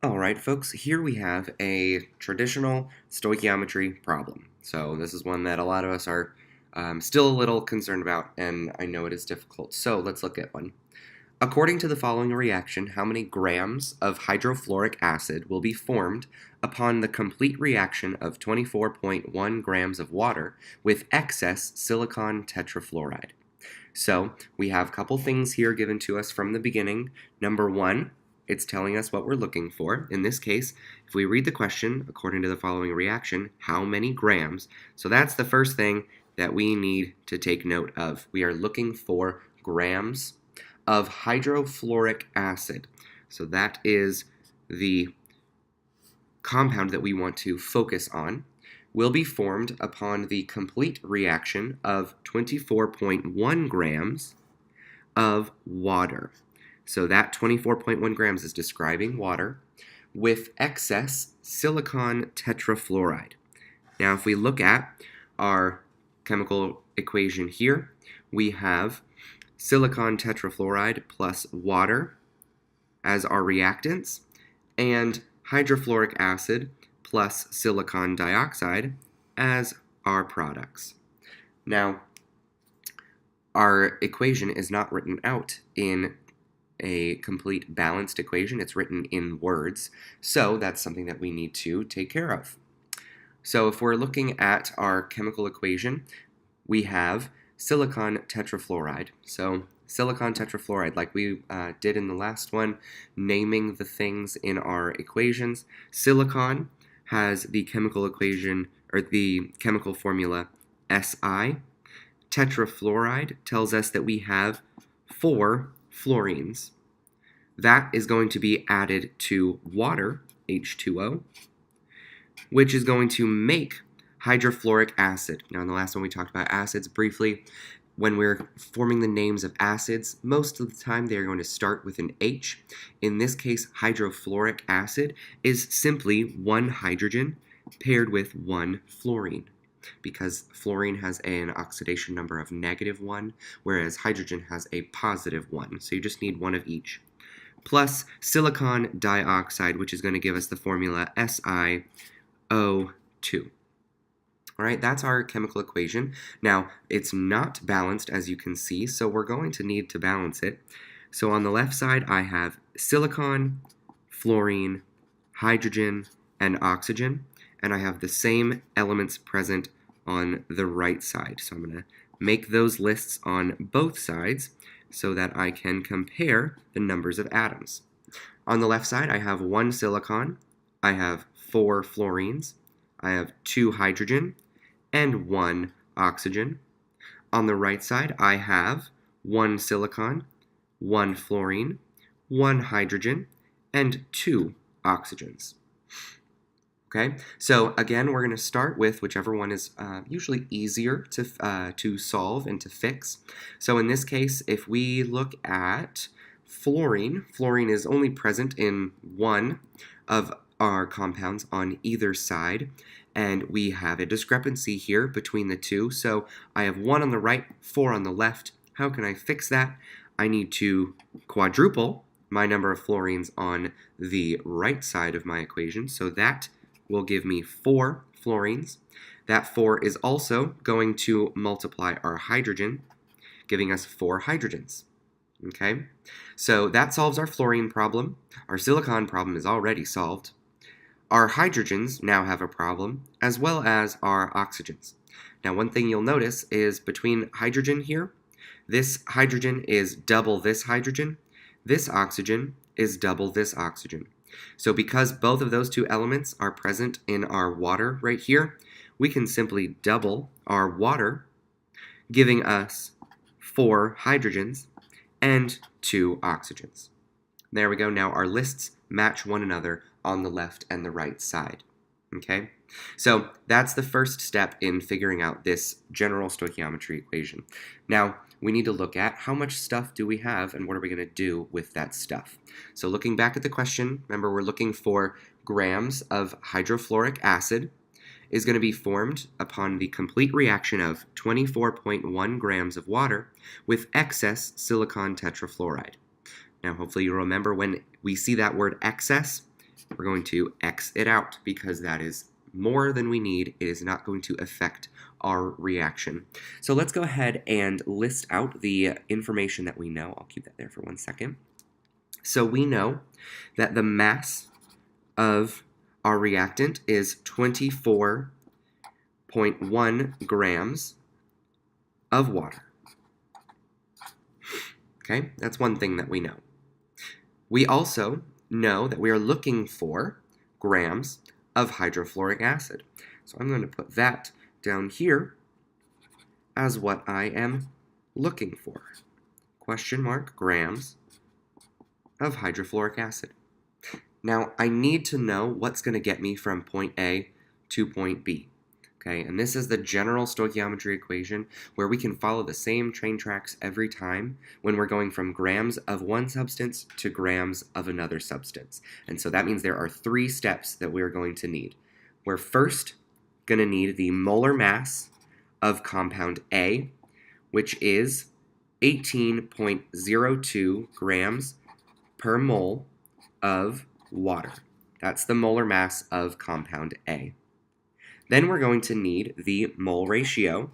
All right, folks, here we have a traditional stoichiometry problem. So this is one that a lot of us are still a little concerned about, and I know it is difficult. So let's look at one. According to the following reaction, how many grams of hydrofluoric acid will be formed upon the complete reaction of 24.1 grams of water with excess silicon tetrafluoride? So we have a couple things here given to us from the beginning. Number one, it's telling us what we're looking for. In this case, if we read the question, according to the following reaction, how many grams? So that's the first thing that we need to take note of. We are looking for grams of hydrofluoric acid. So that is the compound that we want to focus on, will be formed upon the complete reaction of 24.1 grams of water. So that 24.1 grams is describing water with excess silicon tetrafluoride. Now, if we look at our chemical equation here, we have silicon tetrafluoride plus water as our reactants, and hydrofluoric acid plus silicon dioxide as our products. Now, our equation is not written out in a complete balanced equation. It's written in words, so that's something that we need to take care of. So if we're looking at our chemical equation, we have silicon tetrafluoride. So silicon tetrafluoride, like we did in the last one, naming the things in our equations. Silicon has the chemical equation, or the chemical formula Si. Tetrafluoride tells us that we have 4 fluorines. That is going to be added to water, H2O, which is going to make hydrofluoric acid. Now, in the last one we talked about acids briefly. When we're forming the names of acids, most of the time they are going to start with an H. In this case, hydrofluoric acid is simply one hydrogen paired with one fluorine, because fluorine has an oxidation number of -1, whereas hydrogen has a +1. So you just need one of each. Plus silicon dioxide, which is going to give us the formula SiO2. All right, that's our chemical equation. Now, it's not balanced, as you can see, so we're going to need to balance it. So on the left side, I have silicon, fluorine, hydrogen, and oxygen, and I have the same elements present on the right side. So I'm going to make those lists on both sides so that I can compare the numbers of atoms. On the left side, I have 1 silicon, I have 4 fluorines, I have 2 hydrogen, and 1 oxygen. On the right side, I have 1 silicon, 1 fluorine, 1 hydrogen, and 2 oxygens. Okay, so again, we're going to start with whichever one is usually easier to solve and to fix. So in this case, if we look at fluorine, fluorine is only present in one of our compounds on either side, and we have a discrepancy here between the two. So I have 1 on the right, 4 on the left. How can I fix that? I need to quadruple my number of fluorines on the right side of my equation, so that will give me 4 fluorines. That 4 is also going to multiply our hydrogen, giving us 4 hydrogens. Okay, so that solves our fluorine problem. Our silicon problem is already solved. Our hydrogens now have a problem, as well as our oxygens. Now, one thing you'll notice is between hydrogen here, this hydrogen is double this hydrogen. This oxygen is double this oxygen. So because both of those two elements are present in our water right here, we can simply double our water, giving us 4 hydrogens and 2 oxygens. There we go. Now our lists match one another on the left and the right side. Okay? So that's the first step in figuring out this general stoichiometry equation. Now, we need to look at how much stuff do we have and what are we going to do with that stuff. So looking back at the question, remember we're looking for grams of hydrofluoric acid is going to be formed upon the complete reaction of 24.1 grams of water with excess silicon tetrafluoride. Now hopefully you remember when we see that word excess, we're going to X it out because that is more than we need. It is not going to affect our reaction. So let's go ahead and list out the information that we know. I'll keep that there for 1 second. So we know that the mass of our reactant is 24.1 grams of water. Okay, that's one thing that we know. We also know that we are looking for grams of hydrofluoric acid. So I'm going to put that down here as what I am looking for. Question mark, grams of hydrofluoric acid. Now, I need to know what's going to get me from point A to point B. Okay, and this is the general stoichiometry equation where we can follow the same train tracks every time when we're going from grams of one substance to grams of another substance. And so that means there are 3 steps that we're going to need. We're first going to need the molar mass of compound A, which is 18.02 grams per mole of water. That's the molar mass of compound A. Then we're going to need the mole ratio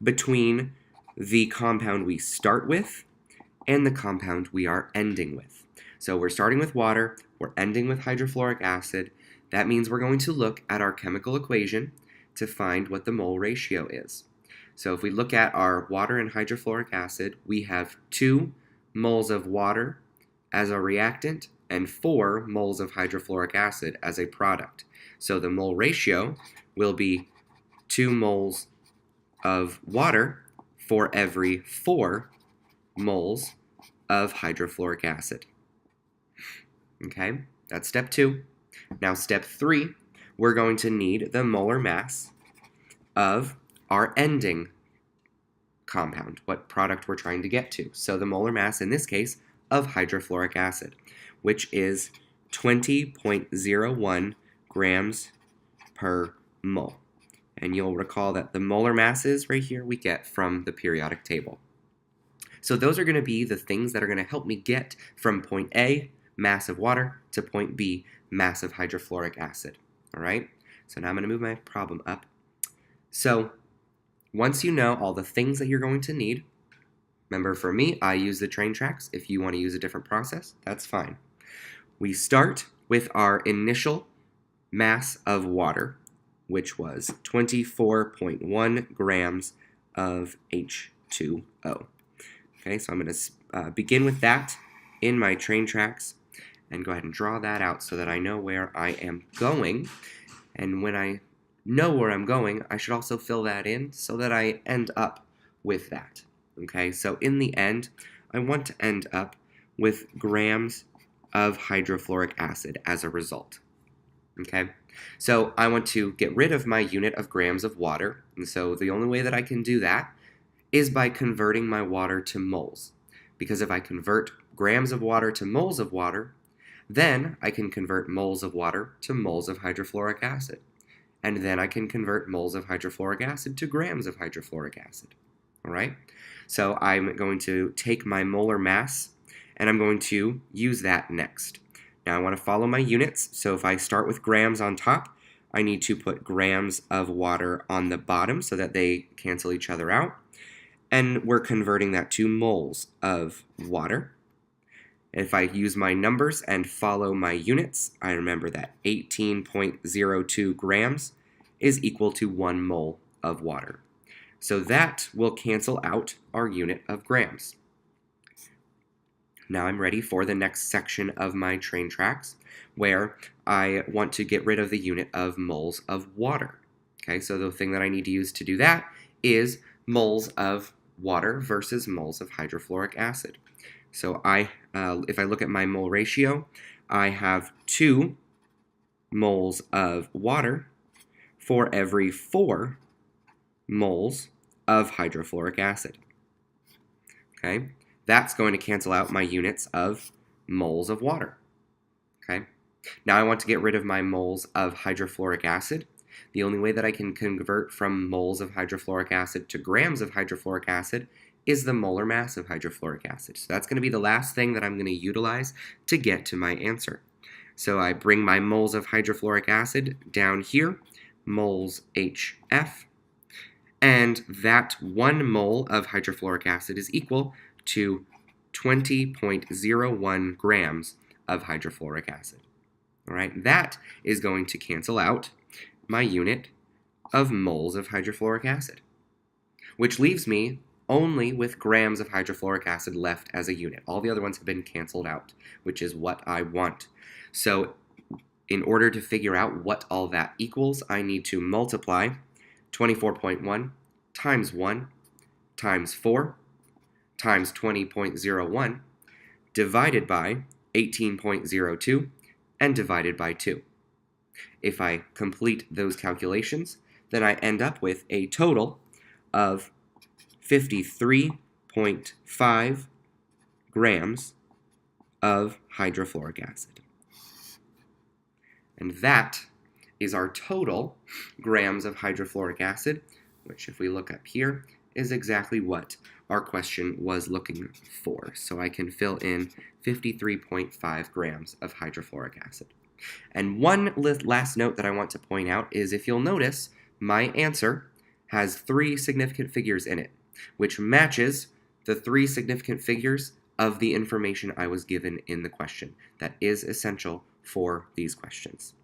between the compound we start with and the compound we are ending with. So we're starting with water, we're ending with hydrofluoric acid. That means we're going to look at our chemical equation to find what the mole ratio is. So if we look at our water and hydrofluoric acid, we have 2 moles of water as a reactant and 4 moles of hydrofluoric acid as a product. So the mole ratio will be 2 moles of water for every 4 moles of hydrofluoric acid. Okay, that's step 2. Now step 3, we're going to need the molar mass of our ending compound, what product we're trying to get to. So the molar mass in this case of hydrofluoric acid, which is 20.01 grams per mole. And you'll recall that the molar masses right here we get from the periodic table. So those are going to be the things that are going to help me get from point A, mass of water, to point B, mass of hydrofluoric acid. All right? So now I'm going to move my problem up. So once you know all the things that you're going to need, remember for me, I use the train tracks. If you want to use a different process, that's fine. We start with our initial mass of water, which was 24.1 grams of H2O. Okay, so I'm going to begin with that in my train tracks and go ahead and draw that out so that I know where I am going. And when I know where I'm going, I should also fill that in so that I end up with that. Okay, so in the end, I want to end up with grams of hydrofluoric acid as a result. Okay, so I want to get rid of my unit of grams of water, and so the only way that I can do that is by converting my water to moles. Because if I convert grams of water to moles of water, then I can convert moles of water to moles of hydrofluoric acid. And then I can convert moles of hydrofluoric acid to grams of hydrofluoric acid. All right? So I'm going to take my molar mass, and I'm going to use that next. Now I want to follow my units, so if I start with grams on top, I need to put grams of water on the bottom so that they cancel each other out. And we're converting that to moles of water. If I use my numbers and follow my units, I remember that 18.02 grams is equal to 1 mole of water. So that will cancel out our unit of grams. Now I'm ready for the next section of my train tracks where I want to get rid of the unit of moles of water. Okay, so the thing that I need to use to do that is moles of water versus moles of hydrofluoric acid. So if I look at my mole ratio, I have 2 moles of water for every 4 moles of hydrofluoric acid. Okay, that's going to cancel out my units of moles of water. Okay, now I want to get rid of my moles of hydrofluoric acid. The only way that I can convert from moles of hydrofluoric acid to grams of hydrofluoric acid is the molar mass of hydrofluoric acid. So that's going to be the last thing that I'm going to utilize to get to my answer. So I bring my moles of hydrofluoric acid down here, moles HF, and that 1 mole of hydrofluoric acid is equal to 20.01 grams of hydrofluoric acid. All right, that is going to cancel out my unit of moles of hydrofluoric acid, which leaves me only with grams of hydrofluoric acid left as a unit. All the other ones have been canceled out, which is what I want. So in order to figure out what all that equals, I need to multiply 24.1 times 1 times 4 times 20.01 divided by 18.02 and divided by 2. If I complete those calculations, then I end up with a total of 53.5 grams of hydrofluoric acid. And that is our total grams of hydrofluoric acid, which if we look up here, is exactly what our question was looking for. So I can fill in 53.5 grams of hydrofluoric acid. And one last note that I want to point out is if you'll notice, my answer has 3 significant figures in it, which matches the 3 significant figures of the information I was given in the question. That is essential for these questions.